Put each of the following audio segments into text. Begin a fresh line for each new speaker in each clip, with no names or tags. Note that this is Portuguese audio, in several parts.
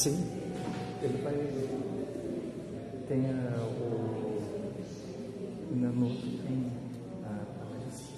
Sim. Ele vai. Tem o Nanuto, tem a Larissa.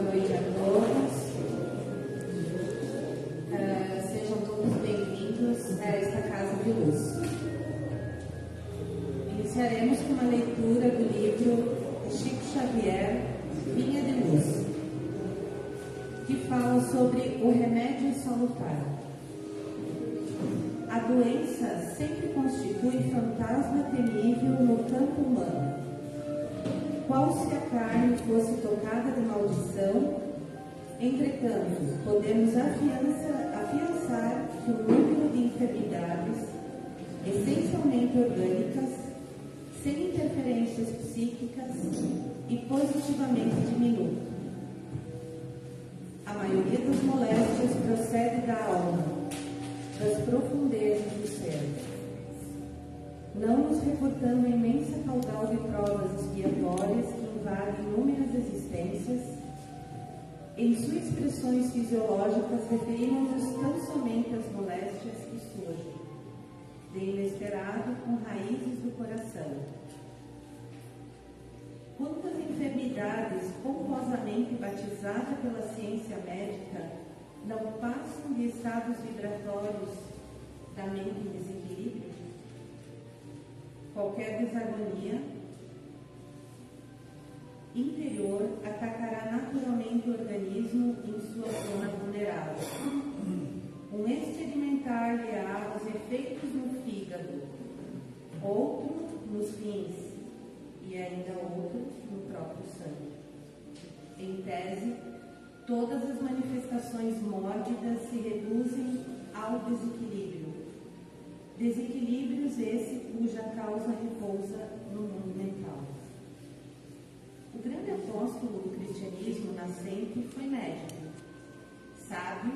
noite a todos. Sejam todos bem-vindos a esta Casa de Luz. Iniciaremos com uma leitura do livro de Chico Xavier, Vinha de Luz, que fala sobre o remédio salutar. A doença sempre constitui fantasma temível no campo humano. Qual se a carne fosse tocada de maldição, entretanto, podemos afiançar que o número de enfermidades, essencialmente orgânicas, sem interferências psíquicas e positivamente diminui. A maioria das moléstias procede da alma, das profundezas do ser, não nos reportando a imensa caudal de provas expiatórias que invadem inúmeras existências. Em suas expressões fisiológicas, referimos-nos tão somente às moléstias que surgem, de inesperado, com raízes do coração. Quantas enfermidades, pomposamente batizadas pela ciência médica, não passam de estados vibratórios da mente em desequilíbrio? Qualquer desarmonia interior atacará naturalmente o organismo em sua zona vulnerável. Um experimentar-lhe-á os efeitos no fígado, outro nos rins e ainda outro no próprio sangue. Em tese, todas as manifestações mórbidas se reduzem ao desequilíbrio. Desequilíbrios esse cuja causa repousa no mundo mental. O grande apóstolo do cristianismo nascente foi médico, sábio,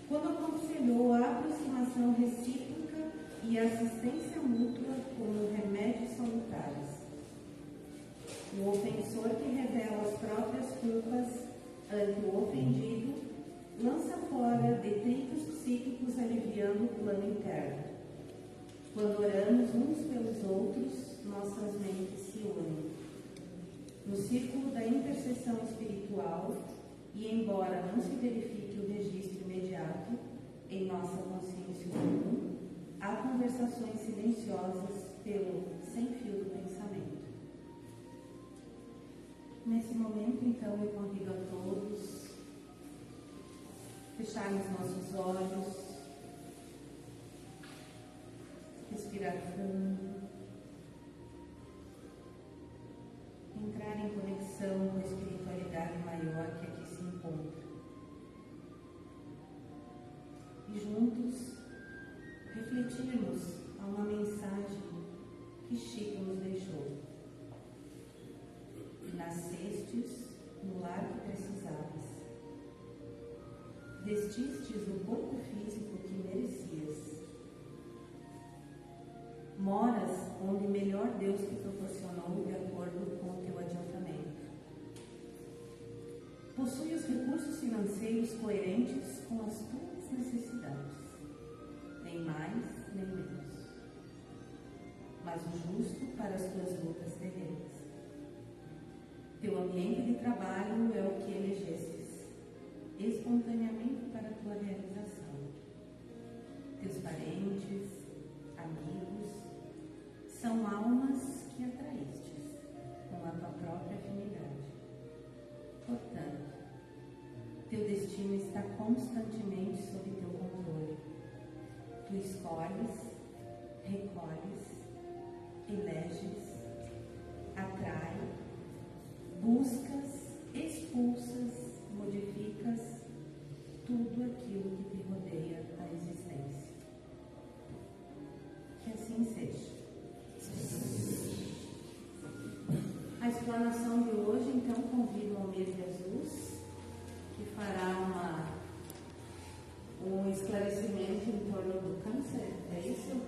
quando aconselhou a aproximação recíproca e a assistência mútua como remédios salutares. O ofensor que revela as próprias culpas ante o ofendido lança fora detritos psíquicos aliviando o plano interno. Quando oramos uns pelos outros, nossas mentes se unem. No círculo da intercessão espiritual, e embora não se verifique o registro imediato em nossa consciência comum, há conversações silenciosas pelo sem-fio do pensamento. Nesse momento, então, eu convido a todos fecharmos nossos olhos, respirar fundo, entrar em conexão com a espiritualidade maior que aqui se encontra. E juntos refletirmos a uma mensagem que Chico nos deixou. Nascestes no lar que precisavas. Vestistes o corpo físico que merecias. Moras onde melhor Deus te proporcionou de acordo com o teu adiantamento. Possui os recursos financeiros coerentes com as tuas necessidades, nem mais nem menos, mas o justo para as tuas lutas terrenas. Teu ambiente de trabalho é o que elegestes, espontaneamente para a tua realização. Teus parentes, amigos, são almas que atraístes com a tua própria afinidade. Portanto, teu destino está constantemente sob teu controle. Tu escolhes, recolhes, eleges, atrai, buscas, expulsas, modificas tudo aquilo que te rodeia a existência. Que assim seja. A explanação de hoje, então, convido ao Almir Jesus, que fará um esclarecimento em torno do câncer. É isso?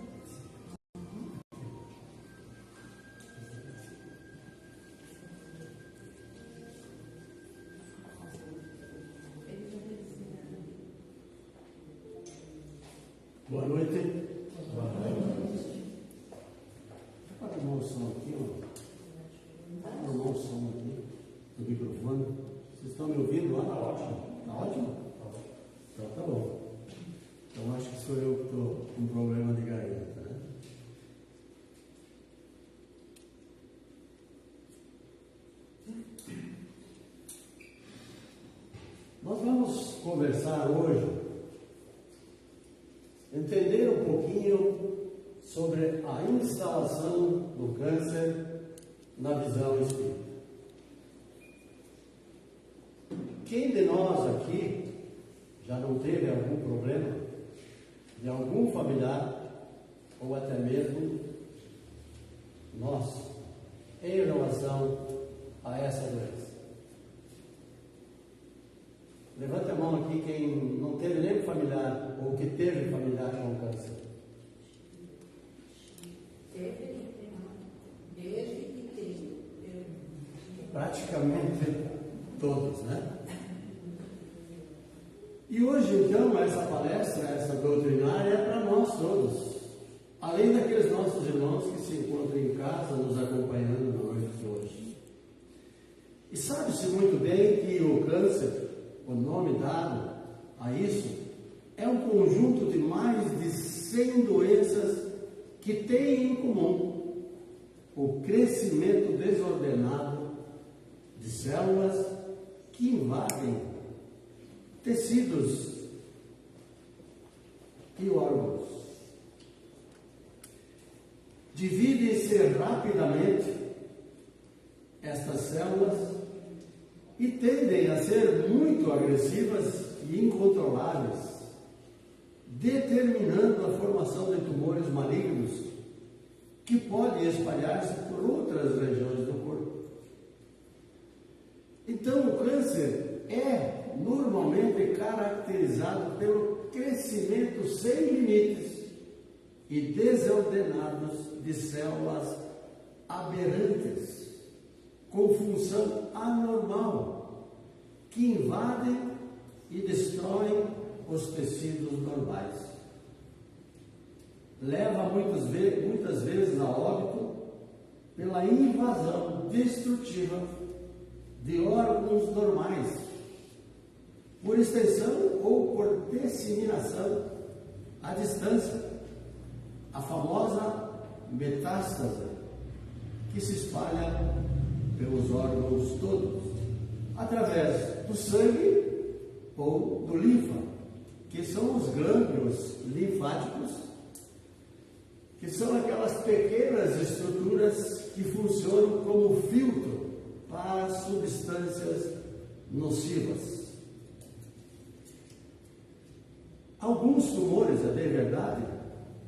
Boa noite. Boa noite. Vou arrumar o som aqui, ó. Vou arrumar o som aqui, do microfone. Vocês estão me ouvindo? conversar hoje, entender um pouquinho sobre a instalação do câncer na visão espírita. Quem de nós aqui já não teve algum problema de algum familiar ou até mesmo nós em relação a essa doença? Levante a mão aqui quem não teve nenhum familiar ou que teve familiar com câncer.
Desde que teve.
Praticamente todos, né? E hoje, então, essa palestra, essa doutrinária é para nós todos. Além daqueles nossos irmãos que se encontram em casa nos acompanhando na noite de hoje. E sabe-se muito bem que o câncer, o nome dado a isso, é um conjunto de mais de 100 doenças que têm em comum o crescimento desordenado de células que invadem tecidos e órgãos. Dividem-se rapidamente estas células e tendem a ser muito agressivas e incontroláveis, determinando a formação de tumores malignos que podem espalhar-se por outras regiões do corpo. Então, o câncer é normalmente caracterizado pelo crescimento sem limites e desordenados de células aberrantes, com função anormal, que invadem e destroem os tecidos normais. Leva muitas vezes a óbito pela invasão destrutiva de órgãos normais, por extensão ou por disseminação à distância, a famosa metástase, que se espalha pelos órgãos todos, através do sangue ou do linfa, que são os glândulos linfáticos, que são aquelas pequenas estruturas que funcionam como filtro para substâncias nocivas. Alguns tumores, é bem verdade,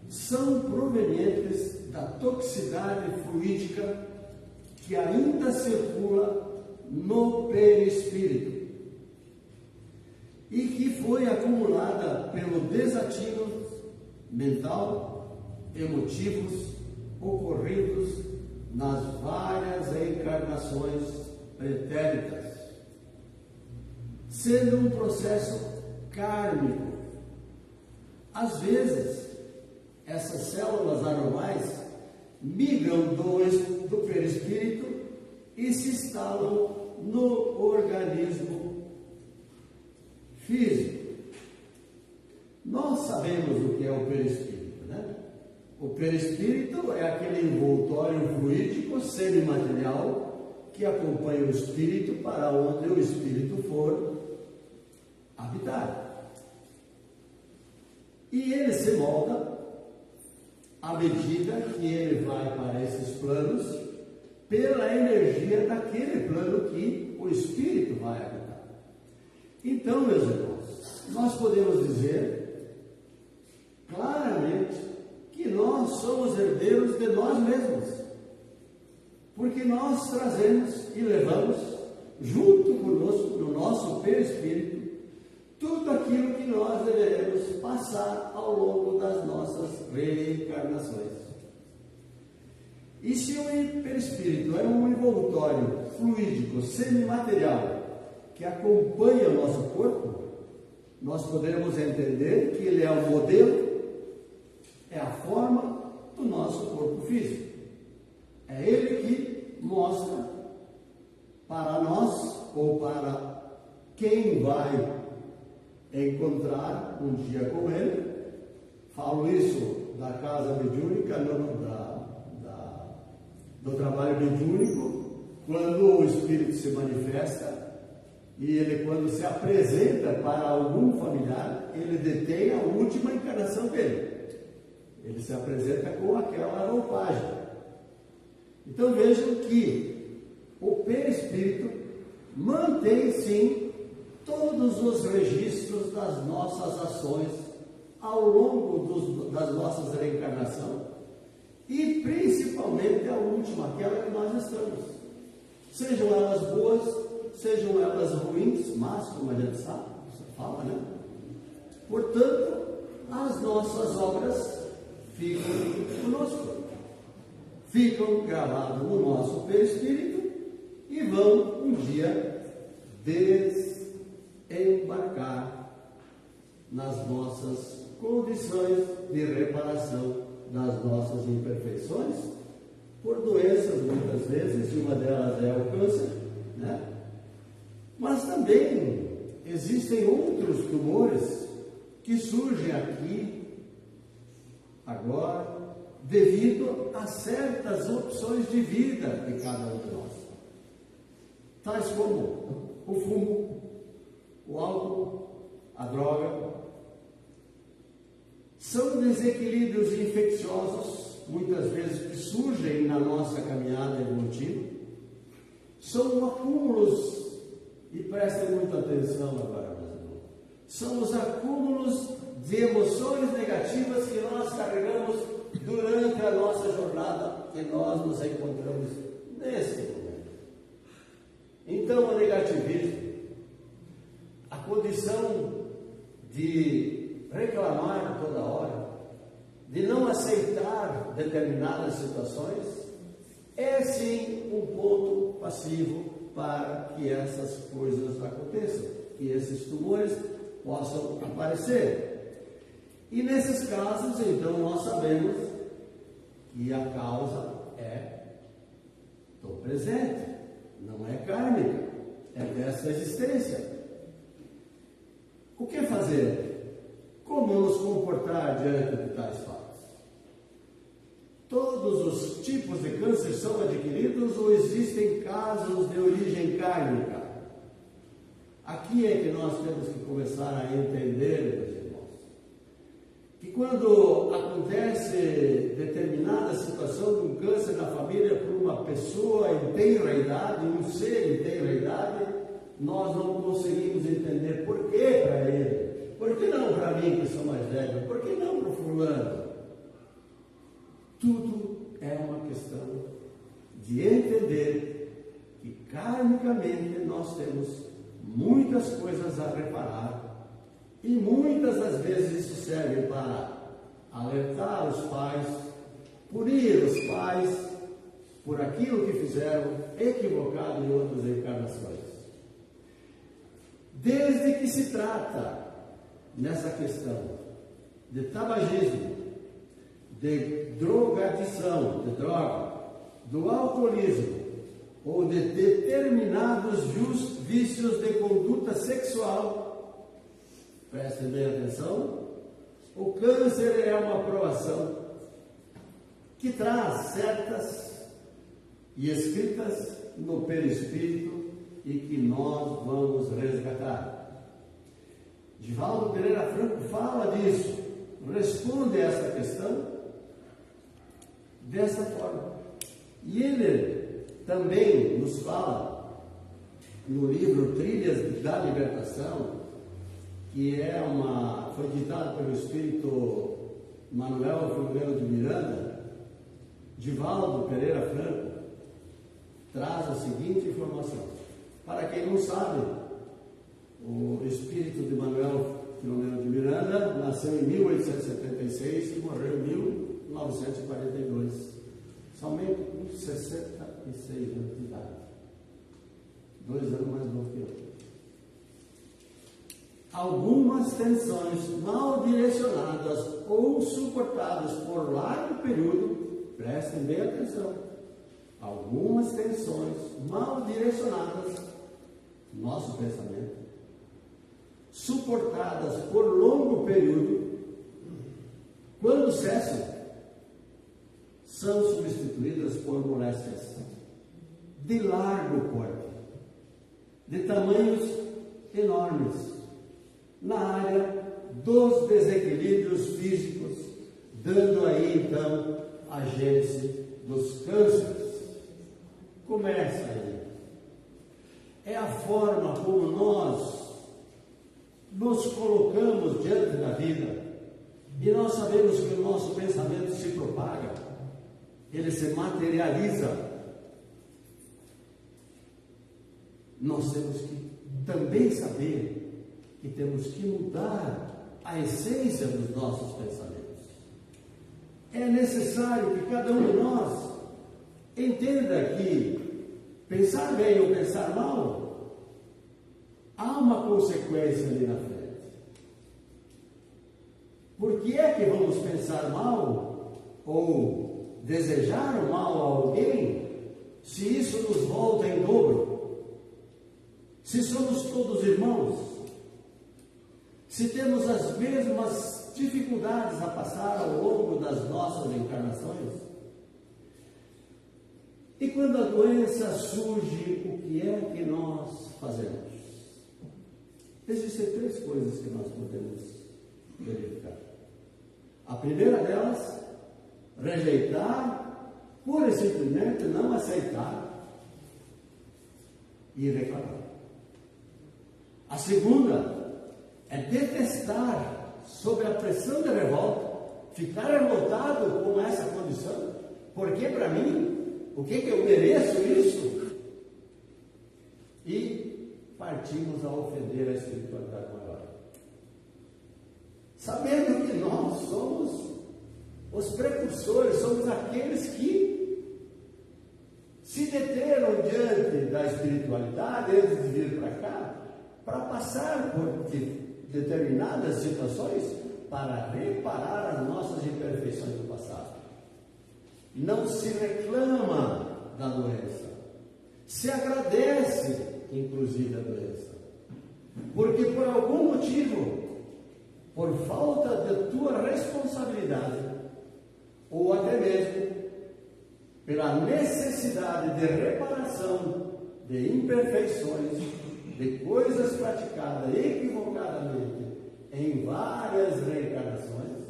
são provenientes da toxicidade fluídica que ainda circula no perispírito e que foi acumulada pelo desatino mental, emotivos, ocorridos nas várias encarnações pretéritas, sendo um processo kármico. Às vezes, essas células anormais migram do perispírito e se instalam no organismo físico. Nós sabemos o que é o perispírito, né? O perispírito é aquele envoltório fluídico semimaterial que acompanha o espírito para onde o espírito for habitar. E ele se molda à medida que ele vai para esses planos, pela energia daquele plano que o espírito vai habitar. Então, meus irmãos, nós podemos dizer claramente que nós somos herdeiros de nós mesmos, porque nós trazemos e levamos junto conosco, no nosso perispírito, tudo aquilo que nós deveremos passar ao longo das nossas reencarnações. E se o perispírito é um envoltório fluídico, semimaterial, que acompanha o nosso corpo, nós podemos entender que ele é o modelo, é a forma do nosso corpo físico. É ele que mostra para nós, ou para quem vai encontrar um dia com ele. Falo isso da casa mediúnica, do trabalho mediúnico, quando o espírito se manifesta, E ele, quando se apresenta para algum familiar, ele detém a última encarnação dele. Ele se apresenta com aquela roupagem. Então vejam que o perispírito mantém sim todos os registros das nossas ações ao longo das nossas reencarnações e principalmente a última, aquela que nós estamos. Sejam elas boas, sejam elas ruins, mas como a gente sabe, você fala, né? Portanto, as nossas obras ficam conosco, ficam gravadas no nosso perispírito e vão um dia desembarcar nas nossas condições de reparação das nossas imperfeições, por doenças muitas vezes, e uma delas é o câncer, né? Mas também existem outros tumores que surgem aqui, agora, devido a certas opções de vida de cada um de nós, tais como o fumo, o álcool, a droga. São desequilíbrios infecciosos, muitas vezes, que surgem na nossa caminhada evolutiva. São acúmulos, e prestem muita atenção agora, meus irmãos, são os acúmulos de emoções negativas que nós carregamos durante a nossa jornada, que nós nos encontramos nesse momento. Então, o negativismo, a condição de reclamar toda hora, de não aceitar determinadas situações, é sim um ponto passivo para que essas coisas aconteçam, que esses tumores possam aparecer. E nesses casos, então, nós sabemos que a causa é do presente, não é kármica, é dessa existência. O que fazer? Como nos comportar diante de tais fatos? Todos os tipos de câncer são adquiridos ou existem casos de origem kármica? Aqui é que nós temos que começar a entender, meus irmãos, que quando acontece determinada situação de um câncer na família por uma pessoa em tenra idade, um ser em tenra idade, nós não conseguimos entender por que para ele. Por que não para mim que sou mais velho? Por que não para o fulano? Tudo é uma questão de entender que karmicamente nós temos muitas coisas a reparar e muitas das vezes isso serve para alertar os pais, punir os pais por aquilo que fizeram equivocado em outras encarnações. Desde que se trata nessa questão de tabagismo, de drogadição, de droga, do alcoolismo ou de determinados vícios de conduta sexual, prestem bem atenção, o câncer é uma provação que traz certas e escritas no perispírito e que nós vamos resgatar. Divaldo Pereira Franco fala disso, responde a essa questão dessa forma. E ele também nos fala no livro Trilhas da Libertação, que foi ditado pelo Espírito Manuel Filomeno de Miranda. Divaldo Pereira Franco traz a seguinte informação. Para quem não sabe, o Espírito de Manuel Filomeno de Miranda nasceu em 1876 e morreu em 1942, somente com 66 anos de idade, 2 anos mais novo que eu. Algumas tensões mal direcionadas ou suportadas por largo período, prestem bem atenção, algumas tensões mal direcionadas, nosso pensamento, suportadas por longo período, quando cessam, são substituídas por moléstias de largo porte, de tamanhos enormes na área dos desequilíbrios físicos, dando aí então a gênese dos cânceres. Começa aí. É a forma como nós nos colocamos diante da vida, e nós sabemos que o nosso pensamento se propaga, ele se materializa. Nós temos que também saber que temos que mudar a essência dos nossos pensamentos. É necessário que cada um de nós entenda que pensar bem ou pensar mal, há uma consequência ali na frente. Por que é que vamos pensar mal ou desejar o mal a alguém, se isso nos volta em dobro? Se somos todos irmãos, se temos as mesmas dificuldades a passar ao longo das nossas encarnações, e quando a doença surge, o que é que nós fazemos? Existem 3 coisas que nós podemos verificar. A primeira delas, rejeitar, pura e simplesmente não aceitar e reclamar. A segunda é detestar, sob a pressão da revolta, ficar revoltado com essa condição, porque para mim, o que eu mereço isso? E partimos a ofender a espiritualidade maior, sabendo que nós somos os precursores, somos aqueles que se deteram diante da espiritualidade antes de vir para cá, para passar por determinadas situações para reparar as nossas imperfeições do passado. Não se reclama da doença, se agradece, inclusive, a doença, porque por algum motivo, por falta da tua responsabilidade, ou até mesmo pela necessidade de reparação de imperfeições, de coisas praticadas equivocadamente em várias reencarnações,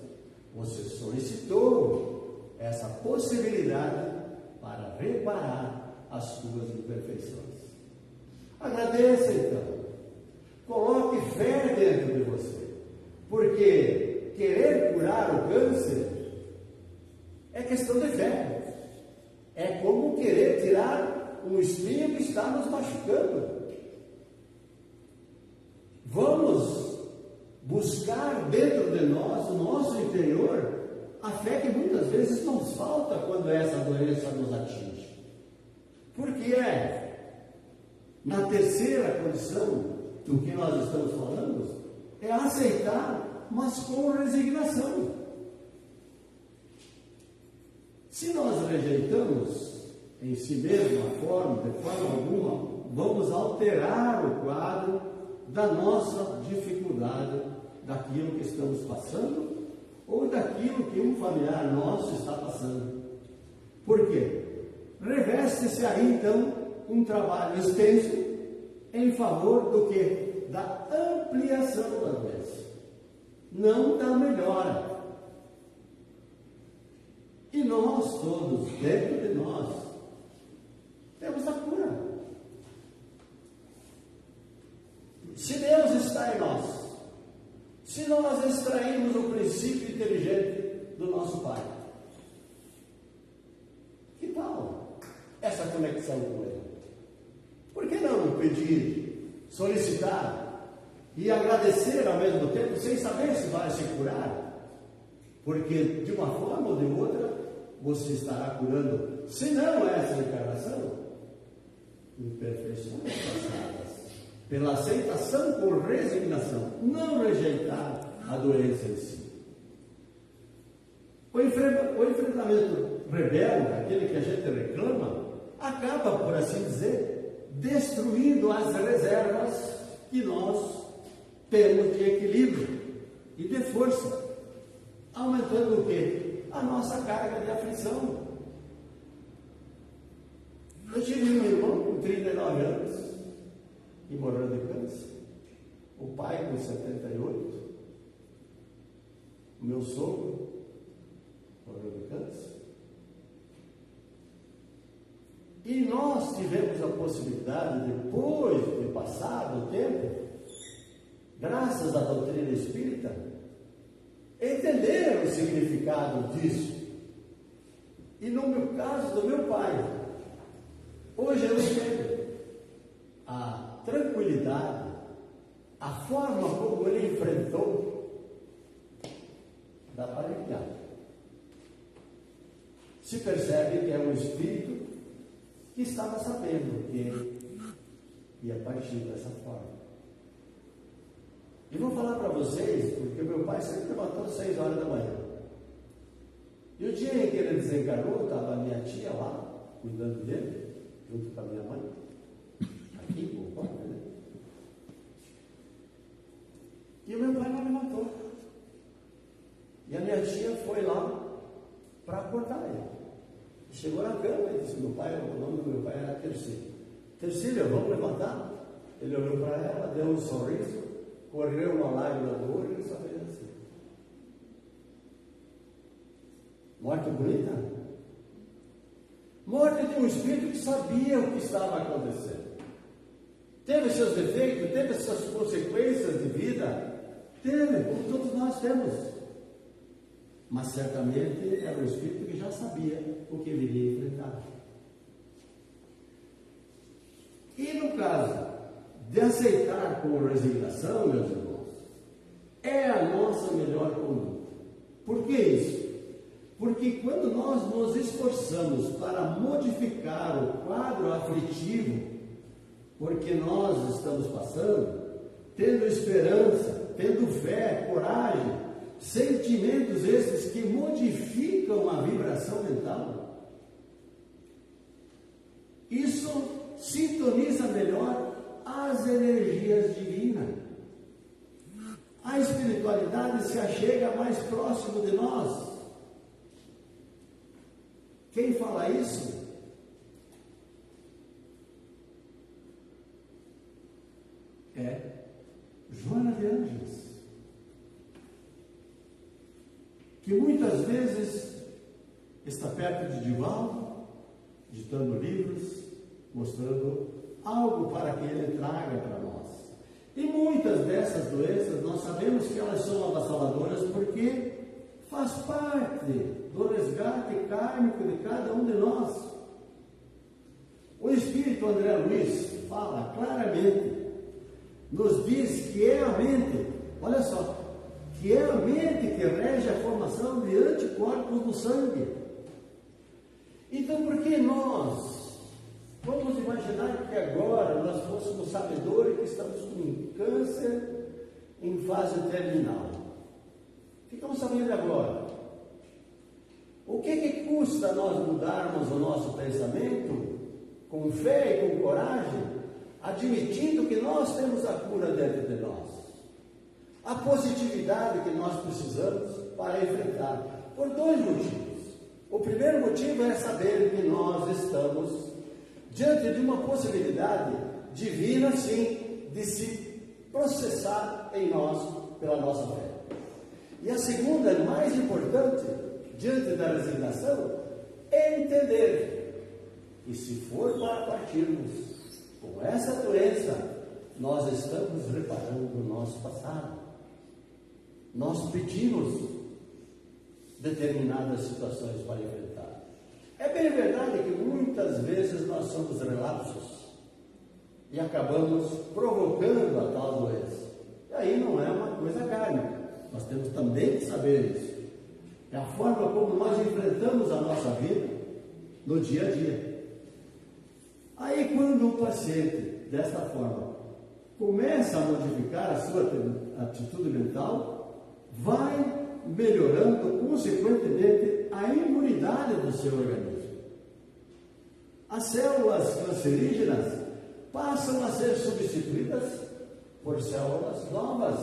você solicitou essa possibilidade para reparar as tuas imperfeições. Agradeça então, coloque fé dentro de você, porque querer curar o câncer é questão de fé. É como querer tirar um espinho que está nos machucando. Vamos buscar dentro de nós, no nosso interior, a fé que muitas vezes nos falta quando essa doença nos atinge. Porque na terceira condição do que nós estamos falando, é aceitar, mas com resignação. Se nós rejeitamos em si mesmo a forma, de forma alguma, vamos alterar o quadro da nossa dificuldade, daquilo que estamos passando, ou daquilo que um familiar nosso está passando. Por quê? Reveste-se aí, então, um trabalho extenso em favor do quê? Da ampliação da doença, não da melhora. E nós todos, dentro de nós, temos a cura. Se Deus está em nós, se nós extraímos o princípio inteligente do nosso Pai, que tal essa conexão com Ele? Por que não pedir, solicitar e agradecer ao mesmo tempo, sem saber se vai se curar? Porque de uma forma ou de outra, você estará curando, se não essa encarnação, imperfeições passadas, pela aceitação por resignação, não rejeitar a doença em si. O enfrentamento rebelde, aquele que a gente reclama, acaba, por assim dizer, destruindo as reservas que nós temos de equilíbrio e de força, aumentando o quê? A nossa carga de aflição. Eu tive um irmão com 39 anos e morreu de câncer. o pai com 78, o meu sogro morreu de câncer. E nós tivemos a possibilidade, depois de passado o tempo, graças à doutrina espírita, entender o significado disso. E no meu caso, do meu pai, hoje eu entendo a tranquilidade, a forma como ele enfrentou, dá para arrepiar. Se percebe que é um espírito que estava sabendo que ia partir dessa forma. E vou falar para vocês, porque meu pai sempre levantou às 6 horas da manhã. E o dia em que ele desencarnou, estava a minha tia lá, cuidando dele, junto com a minha mãe, aqui, com o pai, né? E o meu pai não levantou. E a minha tia foi lá para acordar ele. Chegou na cama e disse: meu pai, o nome do meu pai era Tercílio. Tercílio, vamos levantar? Ele olhou para ela, deu um sorriso, correu uma lágrima do olho e só fez assim. Morte bonita? Morte de um espírito que sabia o que estava acontecendo. Teve seus defeitos, teve suas consequências de vida, teve, como todos nós temos. Mas certamente era um espírito que já sabia o que ele iria enfrentar. E no caso de aceitar com resignação, meus irmãos, é a nossa melhor conduta. Por que isso? Porque quando nós nos esforçamos para modificar o quadro aflitivo, porque nós estamos passando, tendo esperança, tendo fé, coragem, sentimentos esses que modificam a vibração mental, isso sintoniza melhor as energias divinas. A espiritualidade se achega mais próximo de nós. Quem fala isso? É Joana de Ângeles, que muitas vezes está perto de Divaldo, ditando livros, mostrando algo para que ele traga para nós. E muitas dessas doenças nós sabemos que elas são avassaladoras porque faz parte do resgate kármico de cada um de nós. O Espírito André Luiz fala claramente, nos diz que é a mente, olha só, que é a mente que rege a formação de anticorpos no sangue. Então, por que nós vamos imaginar que agora nós fôssemos sabedores que estamos com câncer em fase terminal? Ficamos sabendo agora. O que custa nós mudarmos o nosso pensamento com fé e com coragem, admitindo que nós temos a cura dentro de nós? A positividade que nós precisamos para enfrentar, por 2 motivos. O primeiro motivo é saber que nós estamos diante de uma possibilidade divina, sim, de se processar em nós pela nossa fé. E a segunda, mais importante, diante da resignação, é entender que se for para partirmos com essa doença, nós estamos reparando o nosso passado. Nós pedimos determinadas situações para enfrentar. É bem verdade que muitas vezes nós somos relapsos e acabamos provocando a tal doença. E aí não é uma coisa kármica. Nós temos também que saber isso. É a forma como nós enfrentamos a nossa vida no dia a dia. Aí quando o paciente, desta forma, começa a modificar a sua atitude mental, vai melhorando, consequentemente, a imunidade do seu organismo. As células cancerígenas passam a ser substituídas por células novas,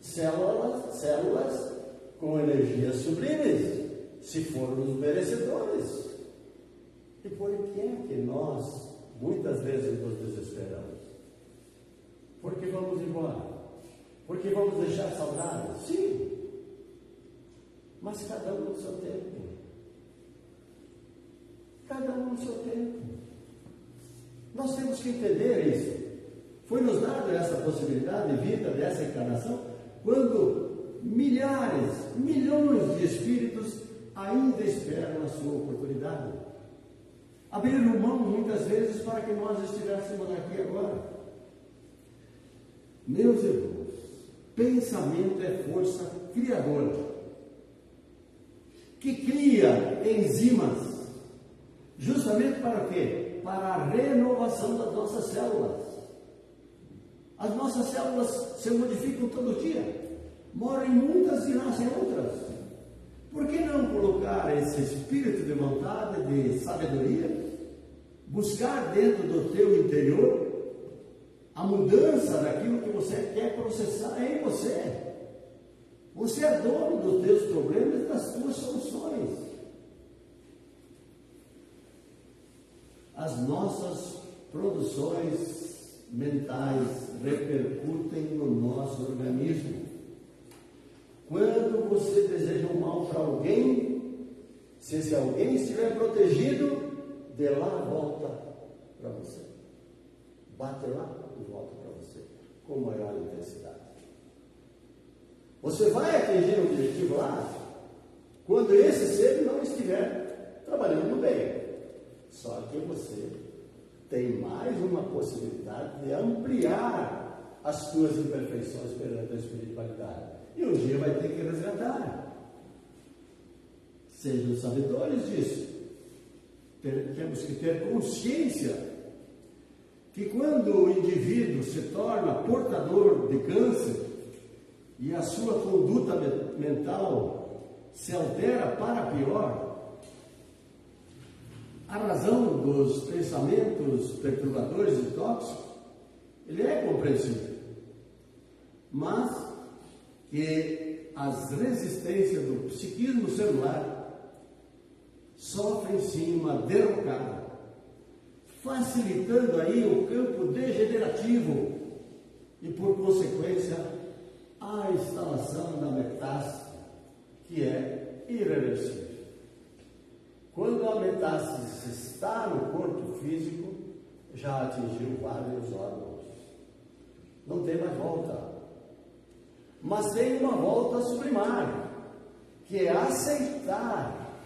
células com energias sublimes, se formos merecedores. E por que é que nós, muitas vezes, nos desesperamos? Porque vamos embora? Porque vamos deixar saudades? Sim. Mas cada um no seu tempo. Cada um no seu tempo. Nós temos que entender isso. Foi nos dado essa possibilidade de vida dessa encarnação quando milhares, milhões de espíritos ainda esperam a sua oportunidade. Abriram mão muitas vezes para que nós estivéssemos aqui agora. Meus irmãos, pensamento é força criadora, que cria enzimas, justamente para o quê? Para a renovação das nossas células. As nossas células se modificam todo dia, morrem muitas e nascem outras. Por que não colocar esse espírito de vontade, de sabedoria, buscar dentro do teu interior a mudança daquilo que você quer processar em você? Você é dono dos teus problemas e das tuas soluções. As nossas produções mentais repercutem no nosso organismo. Quando você deseja um mal para alguém, se esse alguém estiver protegido, de lá volta para você. Bate lá e volta para você, com maior intensidade. Você vai atingir o objetivo lá, quando esse ser não estiver trabalhando bem. Só que você tem mais uma possibilidade de ampliar as suas imperfeições perante a espiritualidade. E um dia vai ter que resgatar. Sejam sabedores disso. Temos que ter consciência que quando o indivíduo se torna portador de câncer e a sua conduta mental se altera para pior, a razão dos pensamentos perturbadores e tóxicos, ele é compreensível, mas que as resistências do psiquismo celular sofrem sim uma derrocada, facilitando aí o campo degenerativo e, por consequência, a instalação da metástase, que é irreversível. Quando a metástase está no corpo físico, já atingiu vários órgãos. Não tem mais volta. Mas tem uma volta sublimária, que é aceitar.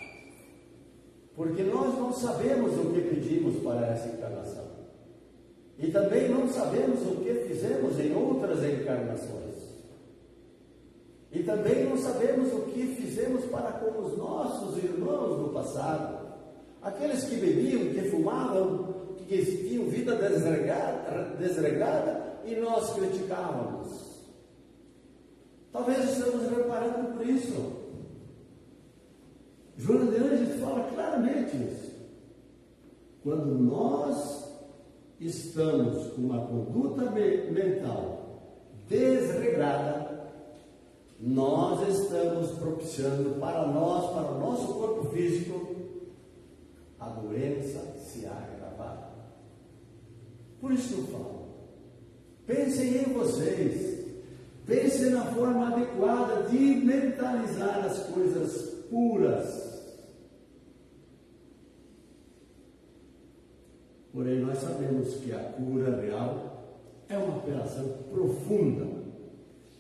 Porque nós não sabemos o que pedimos para essa encarnação. E também não sabemos o que fizemos em outras encarnações. E também não sabemos o que fizemos para com os nossos irmãos do passado. Aqueles que bebiam, que fumavam, que tinham vida desregrada e nós criticávamos. Talvez estamos reparando por isso. Joana de Ângeles fala claramente isso. Quando nós estamos com uma conduta mental desregrada, nós estamos propiciando para nós, para o nosso corpo físico, a doença se agravar. Por isso eu falo, pensem em vocês, pensem na forma adequada de mentalizar as coisas puras. Porém, nós sabemos que a cura real é uma operação profunda,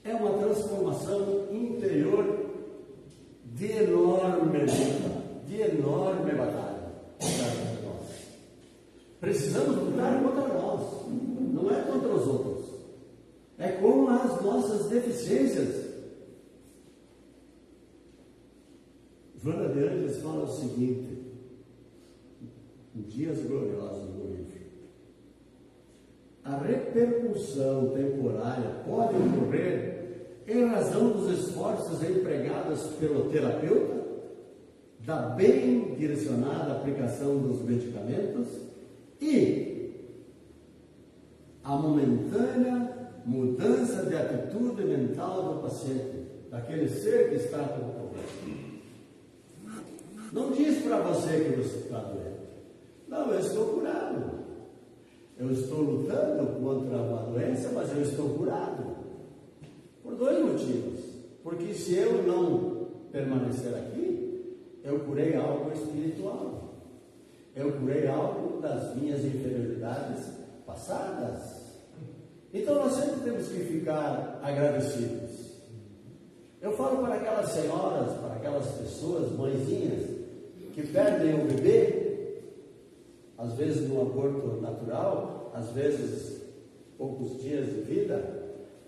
é uma transformação interior de enorme luta, de enorme batalha. Precisamos lutar contra nós, não é contra os outros, é com as nossas deficiências. Joana de Ângeles fala o seguinte, em Dias Gloriosos do livro: a repercussão temporária pode ocorrer em razão dos esforços empregados pelo terapeuta, da bem direcionada aplicação dos medicamentos e a momentânea mudança de atitude mental do paciente, daquele ser que está com o problema. Não diz para você que você está doente. Não, eu estou curado. Eu estou lutando contra uma doença, mas eu estou curado. Por dois motivos. Porque se eu não permanecer aqui, eu curei algo espiritual. Eu curei algo das minhas inferioridades passadas. Então nós sempre temos que ficar agradecidos. Eu falo para aquelas senhoras, para aquelas pessoas, mãezinhas, que perdem o bebê, às vezes no aborto natural, às vezes poucos dias de vida.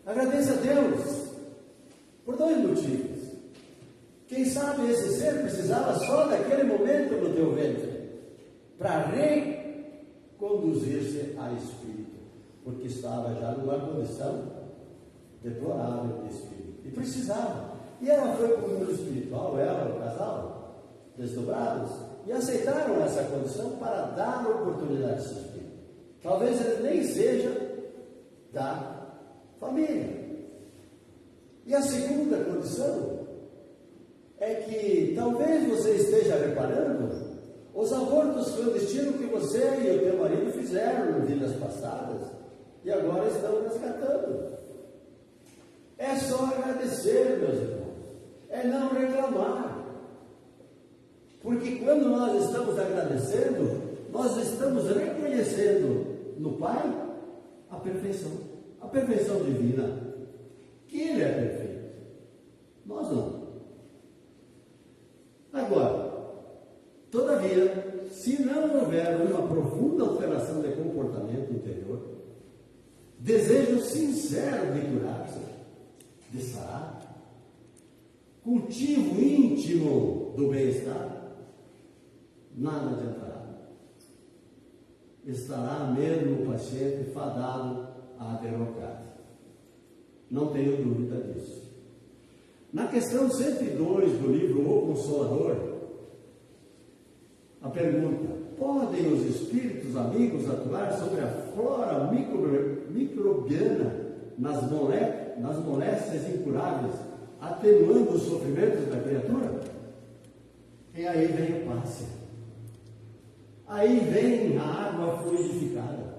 Agradeça a Deus por dois motivos. Quem sabe esse ser precisava só daquele momento no teu ventre para reconduzir-se a espírito, porque estava já numa condição deplorável de espírito e precisava. E ela foi para o mundo espiritual, ela, o casal, desdobrados, e aceitaram essa condição para dar oportunidade a esse espírito. Talvez ele nem seja da família. E a segunda condição é que talvez você esteja reparando os abortos clandestinos que você e o teu marido fizeram em vidas passadas e agora estão resgatando. É só agradecer, meus irmãos. É não reclamar. Porque quando nós estamos agradecendo, nós estamos reconhecendo no Pai a perfeição divina, que Ele é perfeito, nós não. Agora, todavia, se não houver uma profunda alteração de comportamento interior, desejo sincero de curar-se, de sarar, cultivo íntimo do bem-estar, nada adiantará. Estará mesmo o paciente fadado à derrocada. Não tenho dúvida disso. Na questão 102 do livro O Consolador, a pergunta: podem os espíritos amigos atuar sobre a flora microbiana nas moléstias incuráveis, atenuando os sofrimentos da criatura? E aí vem o passe. Aí vem a água fluidificada.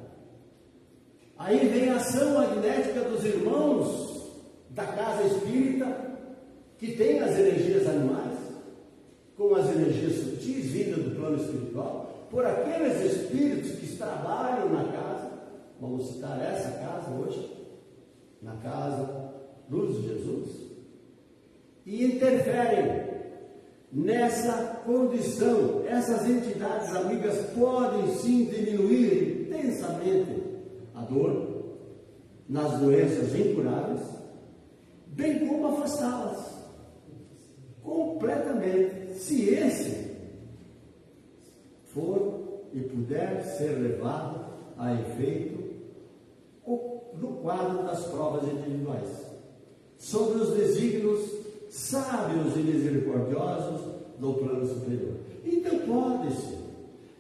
Aí vem a ação magnética dos irmãos da casa espírita, que tem as energias animais, com as energias sutis, vindas do plano espiritual, por aqueles espíritos que trabalham na casa. Vamos citar essa casa hoje, na casa Luz de Jesus, e interferem nessa condição. Essas entidades amigas podem sim diminuir intensamente a dor nas doenças incuráveis, bem como afastá-las completamente, se esse for e puder ser levado a efeito no quadro das provas individuais, sobre os desígnios sábios e misericordiosos do plano superior. Então pode-se,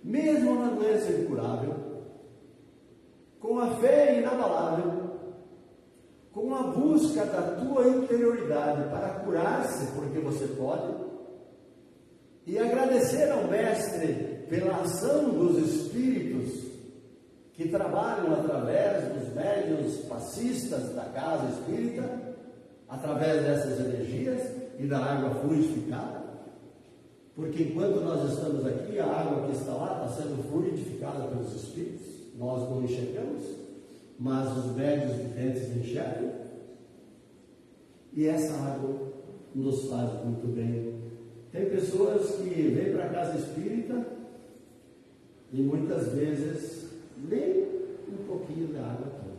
mesmo na doença incurável, com a fé inabalável, com a busca da tua interioridade para curar-se, porque você pode, e agradecer ao Mestre pela ação dos espíritos que trabalham através dos médiuns passistas da casa espírita, através dessas energias e da água fluidificada, porque enquanto nós estamos aqui, a água que está lá está sendo fluidificada pelos espíritos, nós não enxergamos, mas os médiuns videntes enxergam, e essa água nos faz muito bem. Tem pessoas que vêm para a casa espírita e muitas vezes nem um pouquinho da água toma.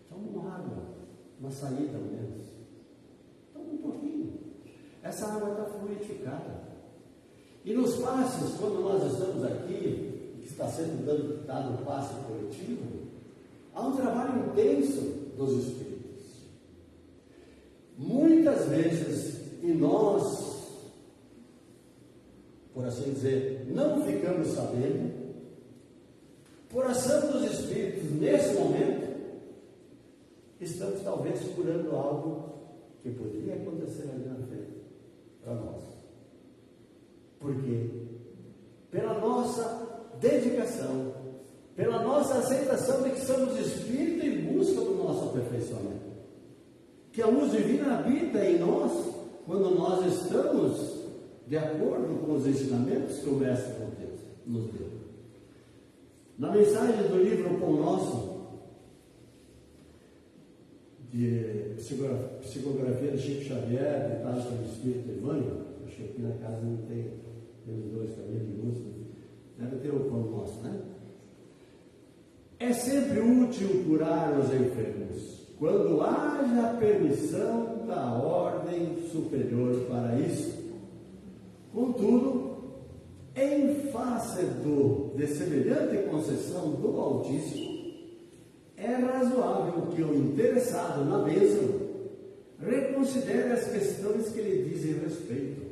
Toma água, uma saída ao menos. Toma um pouquinho. Essa água está fluidificada. E nos passes, quando nós estamos aqui, que está sendo dado um passe coletivo, há um trabalho intenso dos espíritos. Muitas vezes, e nós, por assim dizer, não ficamos sabendo, por ação dos espíritos nesse momento, estamos talvez curando algo que poderia acontecer ali na frente, para nós. Por quê? Pela nossa dedicação, pela nossa aceitação de que somos espírito em busca do nosso aperfeiçoamento. Que a luz divina habita em nós quando nós estamos de acordo com os ensinamentos que o Mestre nos deu. Na mensagem do livro Pão Nosso, de psicografia de Chico Xavier, ditado pelo Espírito Emmanuel, acho que aqui na casa não tem os dois caminhos de luz, deve ter o Pão Nosso, né? É sempre útil curar os enfermos, quando haja permissão da ordem superior para isso. Contudo, em face de semelhante concessão do Altíssimo, é razoável que o interessado na bênção reconsidere as questões que lhe dizem respeito,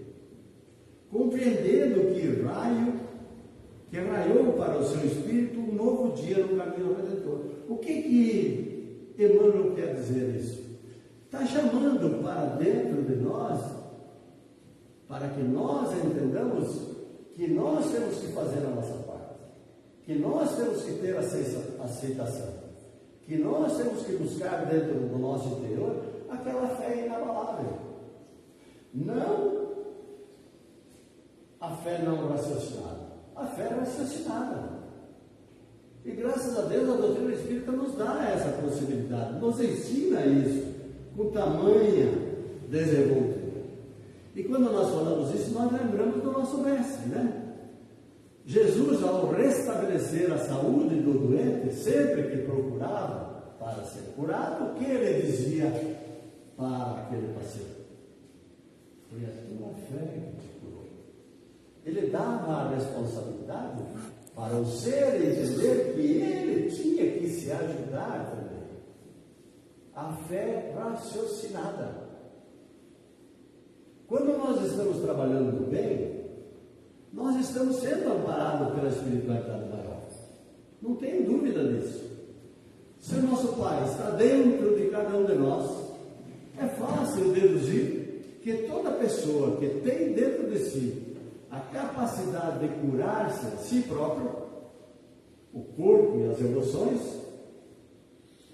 compreendendo que raiou para o seu espírito um novo dia no caminho redentor. O que Emmanuel quer dizer isso? Está chamando para dentro de nós, para que nós entendamos que nós temos que fazer a nossa parte, que nós temos que ter aceitação, que nós temos que buscar dentro do nosso interior aquela fé inabalável. Não a fé não raciocinada, a fé raciocinada. E graças a Deus a doutrina espírita nos dá essa possibilidade, nos ensina isso com tamanha desenvoltura. E quando nós falamos isso, nós lembramos do nosso mestre, né? Jesus, ao restabelecer a saúde do doente, sempre que procurava para ser curado, o que ele dizia para aquele paciente? Foi a tua fé que te curou. Ele dava a responsabilidade para o ser entender que ele tinha que se ajudar também. A fé raciocinada. Quando nós estamos trabalhando no bem, nós estamos sendo amparados pela espiritualidade maior. Não tenho dúvida disso. Se o nosso Pai está dentro de cada um de nós, é fácil deduzir que toda pessoa que tem dentro de si a capacidade de curar-se a si próprio, o corpo e as emoções,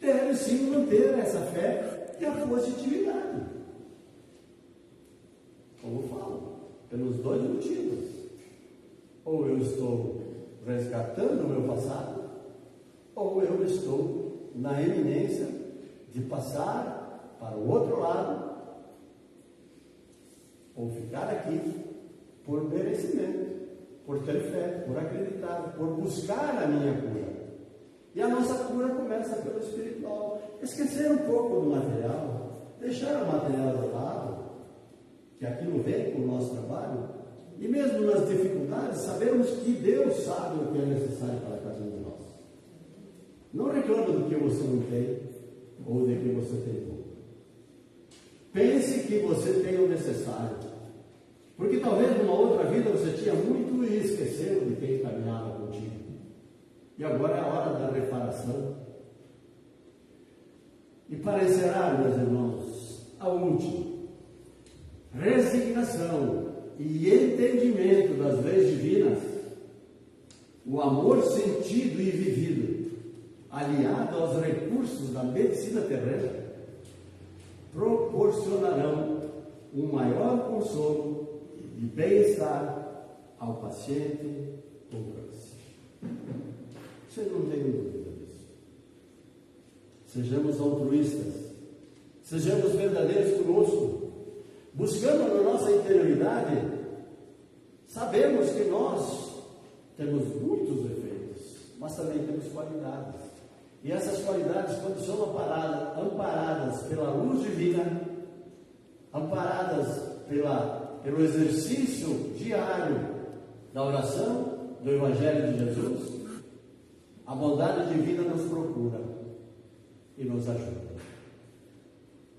deve sim manter essa fé e a positividade. Como eu falo, pelos dois motivos. Ou eu estou resgatando o meu passado, ou eu estou na eminência de passar para o outro lado, ou ficar aqui por merecimento, por ter fé, por acreditar, por buscar a minha cura. E a nossa cura começa pelo espiritual. Esquecer um pouco do material, deixar o material de lado, que aquilo vem com o nosso trabalho, e mesmo nas dificuldades, sabemos que Deus sabe o que é necessário para cada um de nós. Não reclame do que você não tem, ou de que você tem pouco. Pense que você tem o necessário, porque talvez numa outra vida você tinha muito e esqueceu de quem caminhava contigo. E agora é a hora da reparação. E para encerrar, meus irmãos, a última. Resignação e entendimento das leis divinas, o amor sentido e vivido, aliado aos recursos da medicina terrena, proporcionarão um maior consolo e bem-estar ao paciente com câncer. Vocês não têm dúvida disso. Sejamos altruístas, sejamos verdadeiros conosco. Buscando na nossa interioridade, sabemos que nós temos muitos defeitos, mas também temos qualidades. E essas qualidades, quando são amparadas pela luz divina, amparadas pelo exercício diário da oração, do Evangelho de Jesus, a bondade divina nos procura e nos ajuda.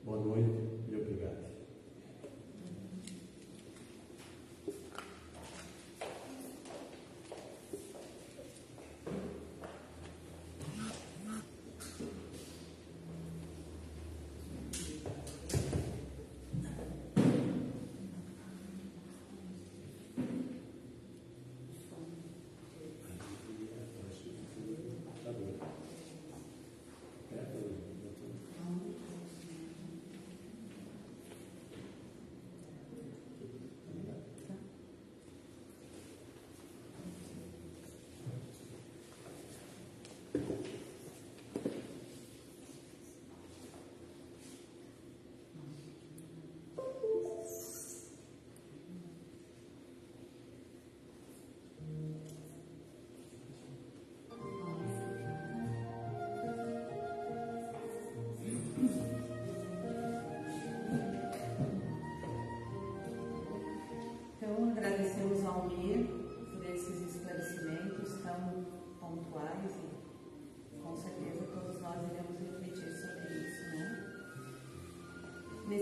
Boa noite e obrigado.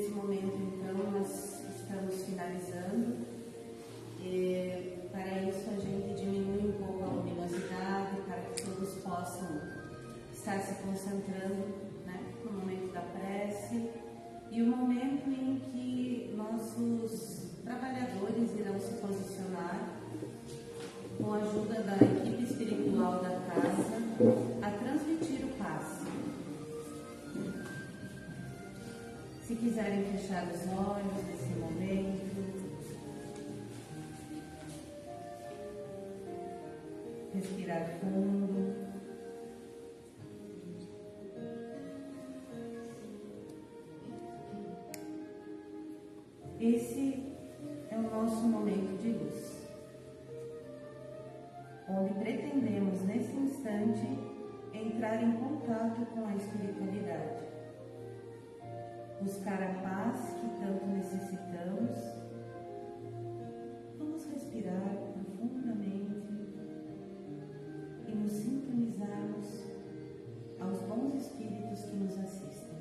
nesse momento, então, nós estamos finalizando. Para isso, a gente diminui um pouco a luminosidade, para que todos possam estar se concentrando, né, no momento da prece e o momento em que nossos trabalhadores irão se posicionar com a ajuda da equipe espiritual da casa a transmitir o passe. Se quiserem fechar os olhos nesse momento, respirar fundo. Esse é o nosso momento de luz, onde pretendemos nesse instante entrar em contato com a espiritualidade, buscar a paz que tanto necessitamos. Vamos respirar profundamente e nos sintonizarmos aos bons espíritos que nos assistem,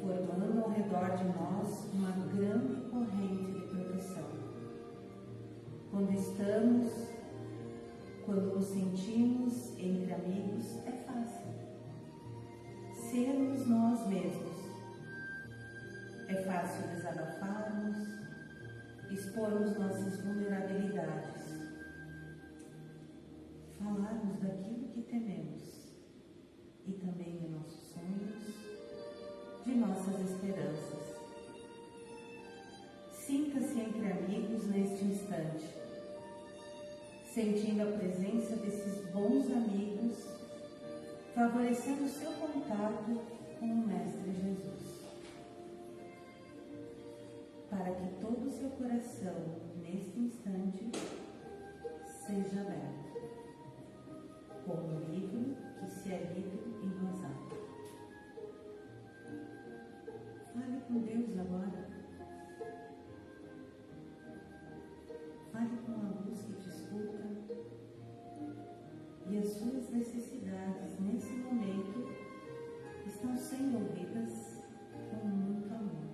formando ao redor de nós uma grande corrente de proteção. Quando nos sentimos entre amigos, é fácil sermos nós mesmos. É fácil desabafarmos, expormos nossas vulnerabilidades, falarmos daquilo que tememos e também de nossos sonhos, de nossas esperanças. Sinta-se entre amigos neste instante, sentindo a presença desses bons amigos, favorecendo o seu contato com o Mestre Jesus, para que todo o seu coração, neste instante, seja aberto, como um livro que se é lido em voz alta. Fale com Deus agora. Fale com a luz que te escuta. E as suas necessidades nesse momento estão sendo ouvidas com muito amor.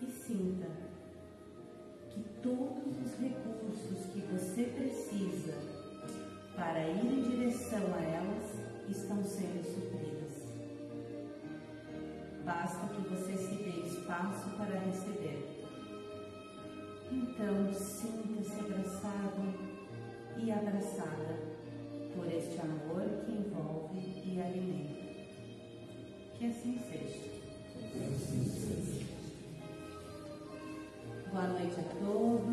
E sinta que todos os recursos que você precisa para ir em direção a elas estão sendo supridas. Basta que você se dê espaço para receber. Então, sinta-se abraçado e abraçada por este amor que envolve e alimenta. Que assim seja. Boa noite a todos.